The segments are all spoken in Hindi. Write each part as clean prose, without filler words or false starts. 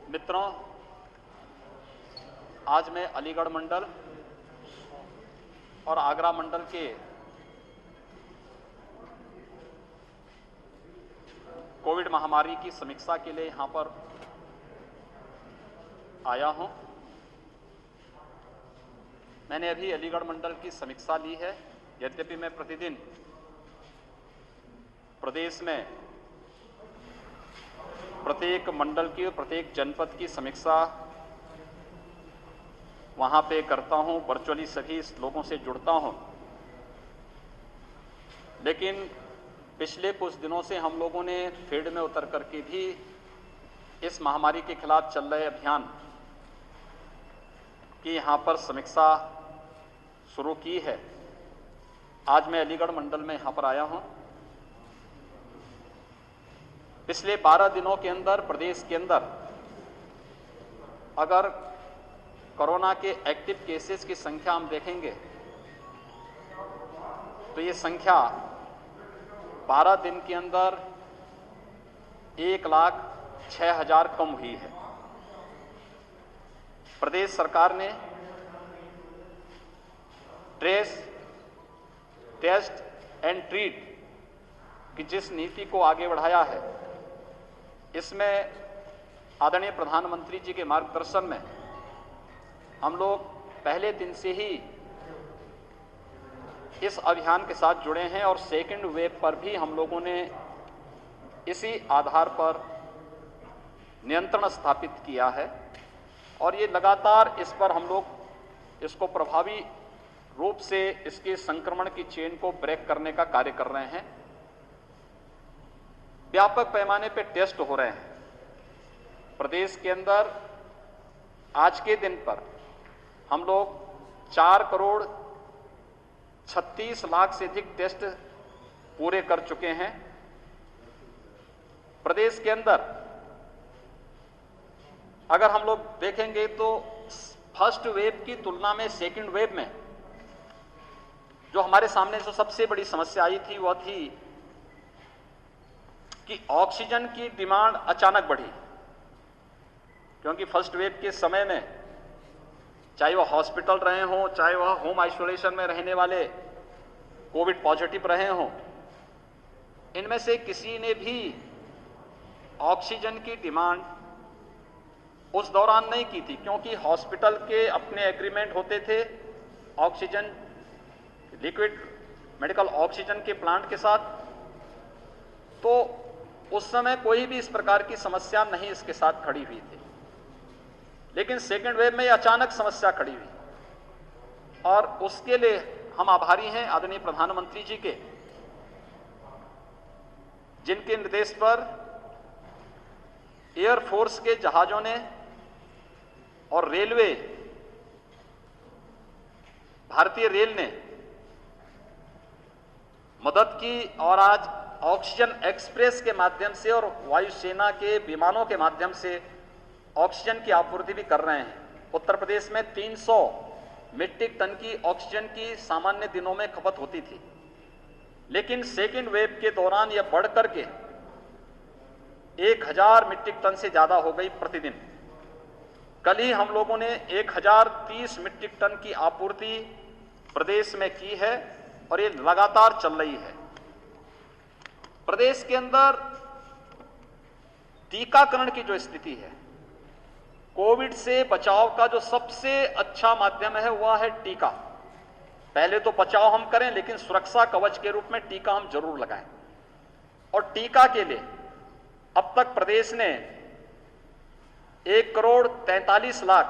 मित्रों, आज मैं अलीगढ़ मंडल और आगरा मंडल के कोविड महामारी की समीक्षा के लिए यहां पर आया हूं। मैंने अभी अलीगढ़ मंडल की समीक्षा ली है। यद्यपि मैं प्रतिदिन प्रदेश में प्रत्येक मंडल की, प्रत्येक जनपद की समीक्षा वहां पे करता हूं, वर्चुअली सभी लोगों से जुड़ता हूं, लेकिन पिछले कुछ दिनों से हम लोगों ने फील्ड में उतर करके भी इस महामारी के खिलाफ चल रहे अभियान की यहां पर समीक्षा शुरू की है। आज मैं अलीगढ़ मंडल में यहां पर आया हूं। पिछले 12 दिनों के अंदर प्रदेश के अंदर अगर कोरोना के एक्टिव केसेस की संख्या हम देखेंगे तो ये संख्या 12 दिन के अंदर 1,06,000 कम हुई है। प्रदेश सरकार ने ट्रेस, टेस्ट एंड ट्रीट की जिस नीति को आगे बढ़ाया है, इसमें आदरणीय प्रधानमंत्री जी के मार्गदर्शन में हम लोग पहले दिन से ही इस अभियान के साथ जुड़े हैं और सेकेंड वेव पर भी हम लोगों ने इसी आधार पर नियंत्रण स्थापित किया है और ये लगातार इस पर हम लोग इसको प्रभावी रूप से इसके संक्रमण की चेन को ब्रेक करने का कार्य कर रहे हैं। व्यापक पैमाने पर टेस्ट हो रहे हैं। प्रदेश के अंदर आज के दिन पर हम लोग 4,36,00,000 से अधिक टेस्ट पूरे कर चुके हैं। प्रदेश के अंदर अगर हम लोग देखेंगे तो फर्स्ट वेव की तुलना में सेकंड वेव में जो हमारे सामने जो सबसे बड़ी समस्या आई थी वह थी कि ऑक्सीजन की डिमांड अचानक बढ़ी, क्योंकि फर्स्ट वेव के समय में चाहे वह हॉस्पिटल रहे हों, चाहे वह होम आइसोलेशन में रहने वाले कोविड पॉजिटिव रहे हों, इनमें से किसी ने भी ऑक्सीजन की डिमांड उस दौरान नहीं की थी, क्योंकि हॉस्पिटल के अपने एग्रीमेंट होते थे ऑक्सीजन, लिक्विड मेडिकल ऑक्सीजन के प्लांट के साथ। तो उस समय कोई भी इस प्रकार की समस्या नहीं इसके साथ खड़ी हुई थी। लेकिन सेकेंड वेव में अचानक समस्या खड़ी हुई और उसके लिए हम आभारी हैं आदरणीय प्रधानमंत्री जी के, जिनके निर्देश पर एयरफोर्स के जहाजों ने और रेलवे, भारतीय रेल ने मदद की और आज ऑक्सीजन एक्सप्रेस के माध्यम से और वायुसेना के विमानों के माध्यम से ऑक्सीजन की आपूर्ति भी कर रहे हैं। उत्तर प्रदेश में 300 मीट्रिक टन की ऑक्सीजन की सामान्य दिनों में खपत होती थी, लेकिन सेकेंड वेव के दौरान यह बढ़ करके 1,000 मीट्रिक टन से ज्यादा हो गई प्रतिदिन। कल ही हम लोगों ने 1,030 मीट्रिक टन की आपूर्ति प्रदेश में की है और ये लगातार चल रही है। प्रदेश के अंदर टीकाकरण की जो स्थिति है, कोविड से बचाव का जो सबसे अच्छा माध्यम है वह है टीका। पहले तो बचाव हम करें, लेकिन सुरक्षा कवच के रूप में टीका हम जरूर लगाएं। और टीका के लिए अब तक प्रदेश ने 1,43,00,000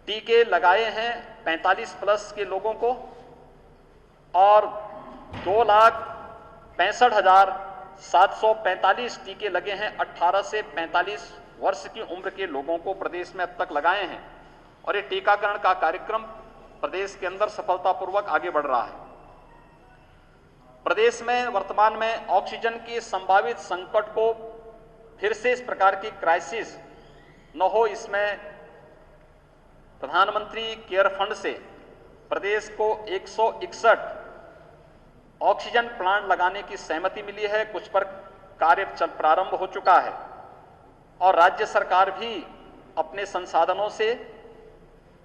टीके लगाए हैं 45 प्लस के लोगों को और 2,65,745 टीके लगे हैं 18 से 45 वर्ष की उम्र के लोगों को प्रदेश में अब तक लगाए हैं। और ये टीकाकरण का कार्यक्रम प्रदेश के अंदर सफलतापूर्वक आगे बढ़ रहा है। प्रदेश में वर्तमान में ऑक्सीजन की संभावित संकट को फिर से इस प्रकार की क्राइसिस न हो, इसमें प्रधानमंत्री केयर फंड से प्रदेश को 161 ऑक्सीजन प्लांट लगाने की सहमति मिली है। कुछ पर कार्य प्रारंभ हो चुका है और राज्य सरकार भी अपने संसाधनों से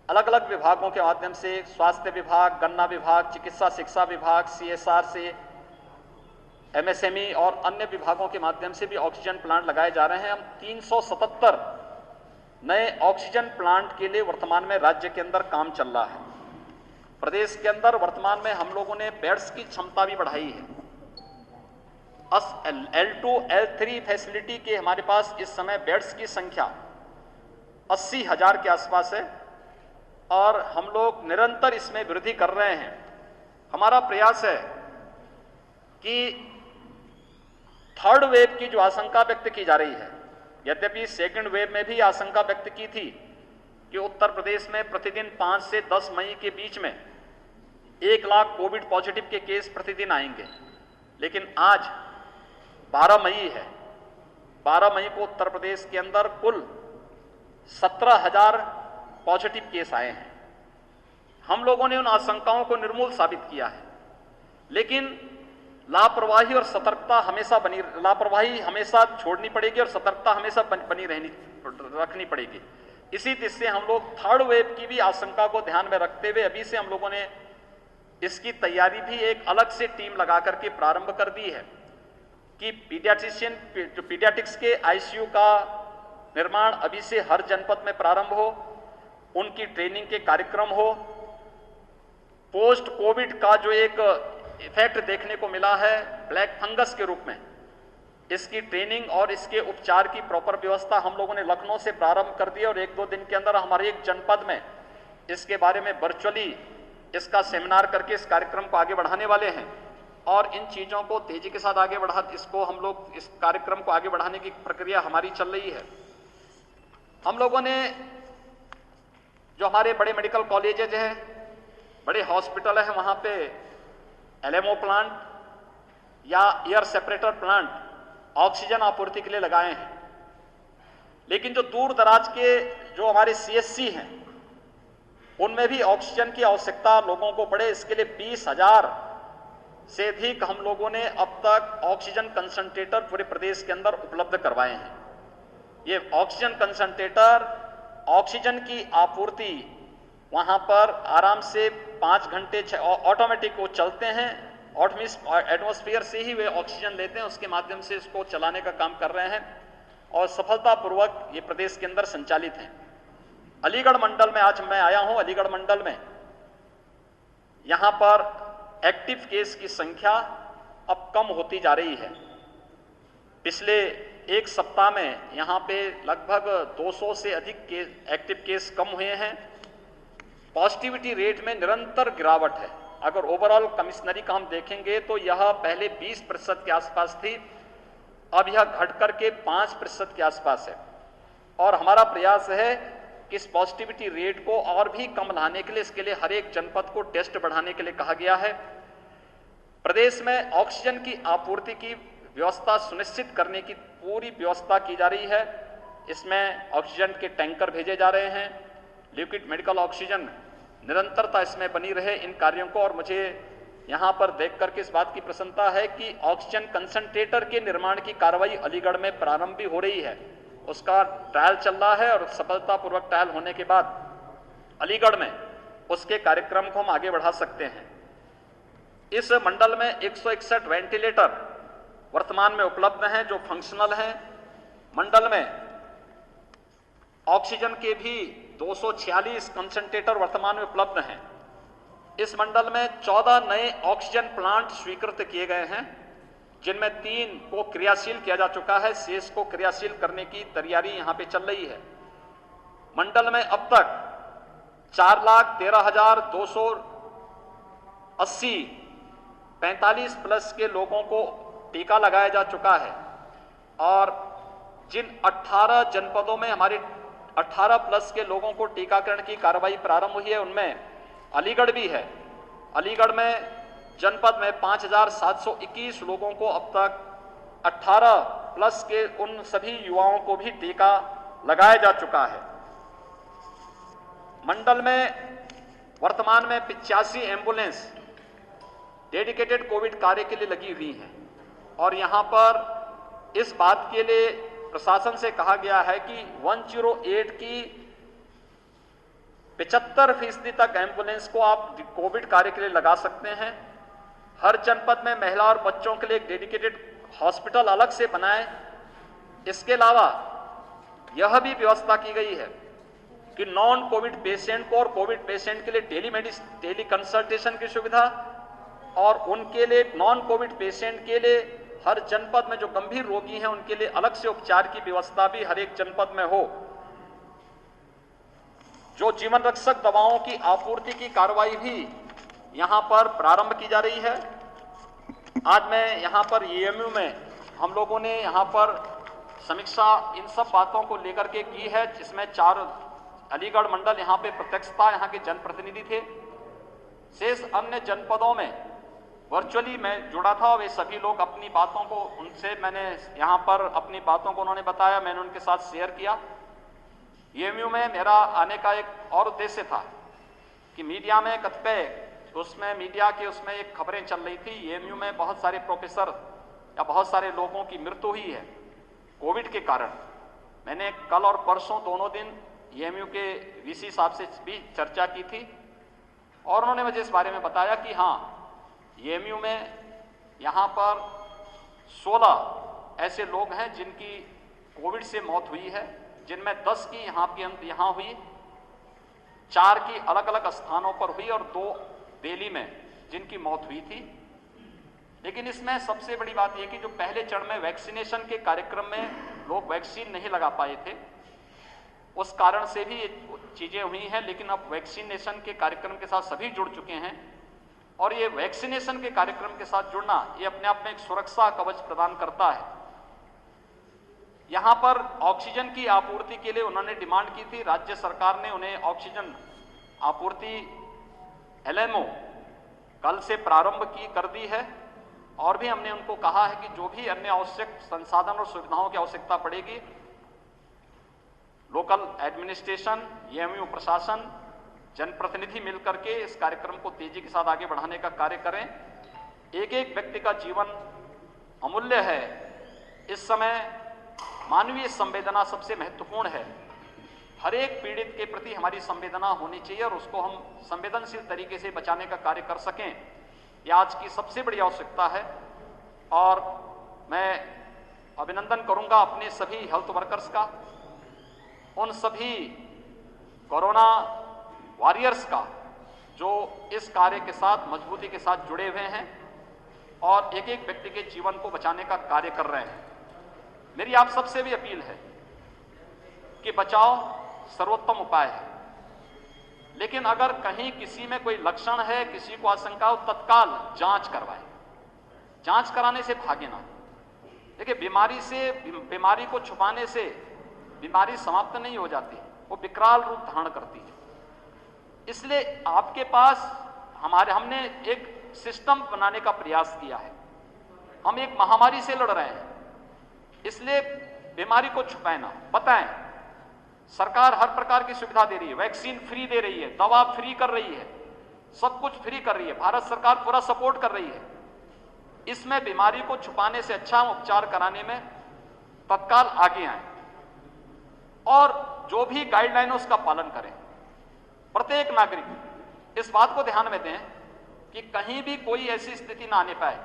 अलग अलग विभागों के माध्यम से, स्वास्थ्य विभाग, गन्ना विभाग, चिकित्सा शिक्षा विभाग, CSR से, MSME और अन्य विभागों के माध्यम से भी ऑक्सीजन प्लांट लगाए जा रहे हैं। हम 377 नए ऑक्सीजन प्लांट के लिए वर्तमान में राज्य के अंदर काम चल रहा है। प्रदेश के अंदर वर्तमान में हम लोगों ने बेड्स की क्षमता भी बढ़ाई है। L2, L3 फैसिलिटी के हमारे पास इस समय बेड्स की संख्या 80,000 के आसपास है और हम लोग निरंतर इसमें वृद्धि कर रहे हैं। हमारा प्रयास है कि थर्ड वेव की जो आशंका व्यक्त की जा रही है, यद्यपि सेकंड वेव में भी आशंका व्यक्त की थी कि उत्तर प्रदेश में प्रतिदिन 5 से 10 मई के बीच में 1 लाख कोविड पॉजिटिव के केस प्रतिदिन आएंगे, लेकिन आज 12 मई है। 12 मई को उत्तर प्रदेश के अंदर कुल 17,000 पॉजिटिव केस आए हैं। हम लोगों ने उन आशंकाओं को निर्मूल साबित किया है, लेकिन लापरवाही और सतर्कता लापरवाही हमेशा छोड़नी पड़ेगी और सतर्कता हमेशा रखनी पड़ेगी। इसी दिशा से हम लोग थर्ड वेव की भी आशंका को ध्यान में रखते हुए अभी से हम लोगों ने इसकी तैयारी भी एक अलग से टीम लगा करके प्रारंभ कर दी है कि पीडियाट्रिक्स के ICU का निर्माण अभी से हर जनपद में प्रारंभ हो, उनकी ट्रेनिंग के कार्यक्रम हो। पोस्ट कोविड का जो एक इफेक्ट देखने को मिला है ब्लैक फंगस के रूप में, इसकी ट्रेनिंग और इसके उपचार की प्रॉपर व्यवस्था हम लोगों ने लखनऊ से प्रारंभ कर दी और 1-2 दिन के अंदर हमारे एक जनपद में इसके बारे में वर्चुअली इसका सेमिनार करके इस कार्यक्रम को आगे बढ़ाने वाले हैं और इन चीजों को तेजी के साथ आगे इस कार्यक्रम को आगे बढ़ाने की प्रक्रिया हमारी चल रही है। हम लोगों ने जो हमारे बड़े मेडिकल कॉलेजेज हैं, बड़े हॉस्पिटल हैं, वहां पे LMO प्लांट या एयर सेपरेटर प्लांट ऑक्सीजन आपूर्ति के लिए लगाए हैं, लेकिन जो दूर दराज के जो हमारे CSC हैं उनमें भी ऑक्सीजन की आवश्यकता लोगों को पड़े, इसके लिए 20,000 से अधिक हम लोगों ने अब तक ऑक्सीजन कंसंट्रेटर पूरे प्रदेश के अंदर उपलब्ध करवाए हैं। ये ऑक्सीजन कंसंट्रेटर ऑक्सीजन की आपूर्ति वहां पर आराम से 5 घंटे ऑटोमेटिक वो चलते हैं, एटमॉस्फेयर से ही वे ऑक्सीजन लेते हैं, उसके माध्यम से इसको चलाने का काम कर रहे हैं और सफलतापूर्वक ये प्रदेश के अंदर संचालित हैं। अलीगढ़ मंडल में आज मैं आया हूं। अलीगढ़ मंडल में यहां पर एक्टिव केस की संख्या अब कम होती जा रही है। पिछले एक सप्ताह में यहां पे लगभग 200 से अधिक एक्टिव केस कम हुए हैं। पॉजिटिविटी रेट में निरंतर गिरावट है। अगर ओवरऑल कमिश्नरी का हम देखेंगे तो यह पहले 20% के आसपास थी, अब यह घटकर के 5% के आसपास है और हमारा प्रयास है कि इस पॉजिटिविटी रेट को और भी कम लाने के लिए इसके लिए हर एक जनपद को टेस्ट बढ़ाने के लिए कहा गया है। प्रदेश में ऑक्सीजन की आपूर्ति की व्यवस्था सुनिश्चित करने की पूरी व्यवस्था की जा रही है। इसमें ऑक्सीजन के टैंकर भेजे जा रहे हैं, लिक्विड मेडिकल ऑक्सीजन निरंतरता इसमें बनी रहे इन कार्यों को। और मुझे यहां पर देख करके इस बात की प्रसन्नता है कि ऑक्सीजन कंसंट्रेटर के निर्माण की कार्रवाई अलीगढ़ में प्रारंभ भी हो रही है, उसका ट्रायल चल रहा है और सफलतापूर्वक ट्रायल होने के बाद अलीगढ़ में उसके कार्यक्रम को हम आगे बढ़ा सकते हैं। इस मंडल में 161 वेंटिलेटर वर्तमान में उपलब्ध हैं जो फंक्शनल हैं। मंडल में ऑक्सीजन के भी 246 कंसंट्रेटर वर्तमान में उपलब्ध हैं। इस मंडल में 14 नए ऑक्सीजन प्लांट स्वीकृत किए गए हैं, जिनमें 3 को क्रियाशील किया जा चुका है, शेष को क्रियाशील करने की तैयारी यहां पे चल रही है। मंडल में अब तक 4,13,280 45 प्लस के लोगों को टीका लगाया जा चुका है और जिन 18 जनपदों में हमारे 18 प्लस के लोगों को टीकाकरण की कार्रवाई प्रारंभ हुई है, उनमें अलीगढ़ भी है। अलीगढ़ में जनपद में 5,721 लोगों को अब तक 18 प्लस के उन सभी युवाओं को भी टीका लगाया जा चुका है। मंडल में वर्तमान में 85 एम्बुलेंस डेडिकेटेड कोविड कार्य के लिए लगी हुई हैं और यहां पर इस बात के लिए प्रशासन से कहा गया है कि 108 की 75% तक एम्बुलेंस को आप कोविड कार्य के लिए लगा सकते हैं। हर जनपद में महिला और बच्चों के लिए एक डेडिकेटेड हॉस्पिटल अलग से बनाएं। इसके अलावा यह भी व्यवस्था की गई है कि नॉन कोविड पेशेंट को और कोविड पेशेंट के लिए टेली कंसल्टेशन की सुविधा, और उनके लिए नॉन कोविड पेशेंट के लिए हर जनपद में जो गंभीर रोगी हैं उनके लिए अलग से उपचार की व्यवस्था भी हर एक जनपद में हो। जो जीवन रक्षक दवाओं की आपूर्ति की कार्रवाई भी यहां पर प्रारंभ की जा रही है। आज मैं यहां पर एएमयू में हम लोगों ने यहां पर समीक्षा इन सब बातों को लेकर के की है, जिसमें 4 अलीगढ़ मंडल यहां पे प्रत्यक्ष था, यहां के जनप्रतिनिधि थे। शेष अन्य जनपदों में वर्चुअली मैं जुड़ा था और वे सभी लोग अपनी बातों को उनसे मैंने यहां पर अपनी बातों को उन्होंने बताया, मैंने उनके साथ शेयर किया। एएमयू में मेरा आने का एक और उद्देश्य था कि मीडिया में कतिपय उसमें एक खबरें चल रही थी, एएमयू में बहुत सारे प्रोफेसर या बहुत सारे लोगों की मृत्यु हुई है कोविड के कारण। मैंने कल और परसों दोनों दिन एएमयू के वीसी साहब से भी चर्चा की थी और उन्होंने मुझे इस बारे में बताया कि हाँ, एएमयू में यहाँ पर 16 ऐसे लोग हैं जिनकी कोविड से मौत हुई है, जिनमें 10 की यहाँ हुई, 4 की अलग अलग स्थानों पर हुई और 2 दिल्ली में जिनकी मौत हुई थी। लेकिन इसमें सबसे बड़ी बात यह कि जो पहले चरण में वैक्सीनेशन के कार्यक्रम में लोग वैक्सीन नहीं लगा पाए थे, उस कारण से भी ये चीजें हुई हैं। लेकिन अब वैक्सीनेशन के कार्यक्रम के साथ सभी जुड़ चुके हैं और ये वैक्सीनेशन के कार्यक्रम के साथ जुड़ना ये अपने आप में एक सुरक्षा कवच प्रदान करता है। यहां पर ऑक्सीजन की आपूर्ति के लिए उन्होंने डिमांड की थी, राज्य सरकार ने उन्हें ऑक्सीजन आपूर्ति एलएमओ कल से प्रारंभ कर दी है और भी हमने उनको कहा है कि जो भी अन्य आवश्यक संसाधन और सुविधाओं की आवश्यकता पड़ेगी, लोकल एडमिनिस्ट्रेशन, एएमयू प्रशासन, जनप्रतिनिधि मिलकर के इस कार्यक्रम को तेजी के साथ आगे बढ़ाने का कार्य करें। एक एक व्यक्ति का जीवन अमूल्य है। इस समय मानवीय संवेदना सबसे महत्वपूर्ण है। हर एक पीड़ित के प्रति हमारी संवेदना होनी चाहिए और उसको हम संवेदनशील तरीके से बचाने का कार्य कर सकें, यह आज की सबसे बड़ी आवश्यकता है। और मैं अभिनंदन करूंगा अपने सभी हेल्थ वर्कर्स का, उन सभी कोरोना वॉरियर्स का जो इस कार्य के साथ मजबूती के साथ जुड़े हुए हैं और एक एक व्यक्ति के जीवन को बचाने का कार्य कर रहे हैं। मेरी आप सबसे भी अपील है कि बचाव सर्वोत्तम उपाय है, लेकिन अगर कहीं किसी में कोई लक्षण है, किसी को आशंका हो, तत्काल जांच करवाएं। जांच कराने से भागे ना। देखिए, बीमारी को छुपाने से बीमारी समाप्त नहीं हो जाती, वो विकराल रूप धारण करती है। इसलिए आपके पास हमने एक सिस्टम बनाने का प्रयास किया है। हम एक महामारी से लड़ रहे हैं, इसलिए बीमारी को छुपाए ना, बताएं। सरकार हर प्रकार की सुविधा दे रही है, वैक्सीन फ्री दे रही है, दवा फ्री कर रही है, सब कुछ फ्री कर रही है, भारत सरकार पूरा सपोर्ट कर रही है। इसमें बीमारी को छुपाने से अच्छा हम उपचार कराने में तत्काल आगे आए और जो भी गाइडलाइन उसका पालन करें। प्रत्येक नागरिक इस बात को ध्यान में दें कि कहीं भी कोई ऐसी स्थिति ना आने पाए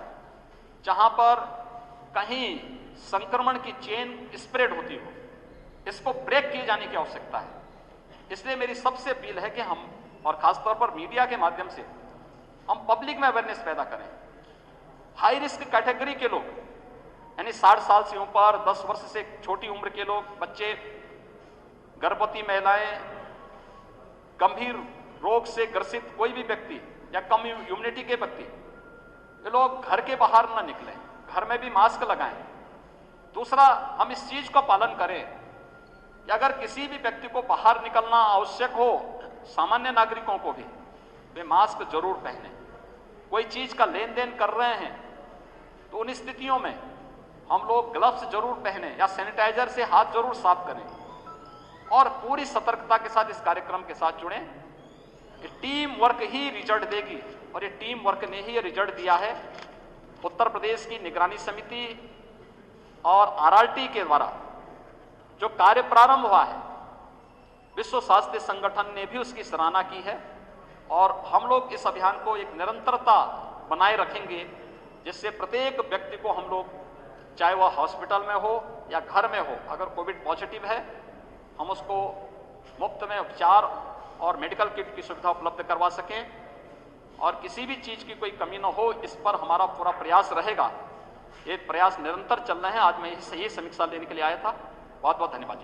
जहां पर कहीं संक्रमण की चेन स्प्रेड होती हो। इसको ब्रेक किए जाने की आवश्यकता है। इसलिए मेरी सबसे अपील है कि हम, और खासतौर पर मीडिया के माध्यम से, हम पब्लिक में अवेयरनेस पैदा करें। हाई रिस्क कैटेगरी के लोग, यानी 60 साल से ऊपर, 10 वर्ष से छोटी उम्र के लोग, बच्चे, गर्भवती महिलाएं, गंभीर रोग से ग्रसित कोई भी व्यक्ति या कम इम्यूनिटी के व्यक्ति, ये लोग घर के बाहर न निकलें, घर में भी मास्क लगाएं। दूसरा, हम इस चीज का पालन करें कि अगर किसी भी व्यक्ति को बाहर निकलना आवश्यक हो, सामान्य नागरिकों को भी, वे मास्क जरूर पहने। कोई चीज का लेन देन कर रहे हैं तो उन स्थितियों में हम लोग ग्लव्स जरूर पहने या सैनिटाइजर से हाथ जरूर साफ करें और पूरी सतर्कता के साथ इस कार्यक्रम के साथ जुड़ें। ये टीम वर्क ही रिजल्ट देगी और ये टीम वर्क ने ही ये रिजल्ट दिया है। उत्तर प्रदेश की निगरानी समिति और आरआरटी के द्वारा जो कार्य प्रारंभ हुआ है, विश्व स्वास्थ्य संगठन ने भी उसकी सराहना की है और हम लोग इस अभियान को एक निरंतरता बनाए रखेंगे, जिससे प्रत्येक व्यक्ति को हम लोग, चाहे वह हॉस्पिटल में हो या घर में हो, अगर कोविड पॉजिटिव है हम उसको मुफ्त में उपचार और मेडिकल किट की सुविधा उपलब्ध करवा सकें और किसी भी चीज की कोई कमी न हो, इस पर हमारा पूरा प्रयास रहेगा। ये प्रयास निरंतर चल रहे हैं। आज मैं यही समीक्षा लेने के लिए आया था। बहुत बहुत धन्यवाद जी।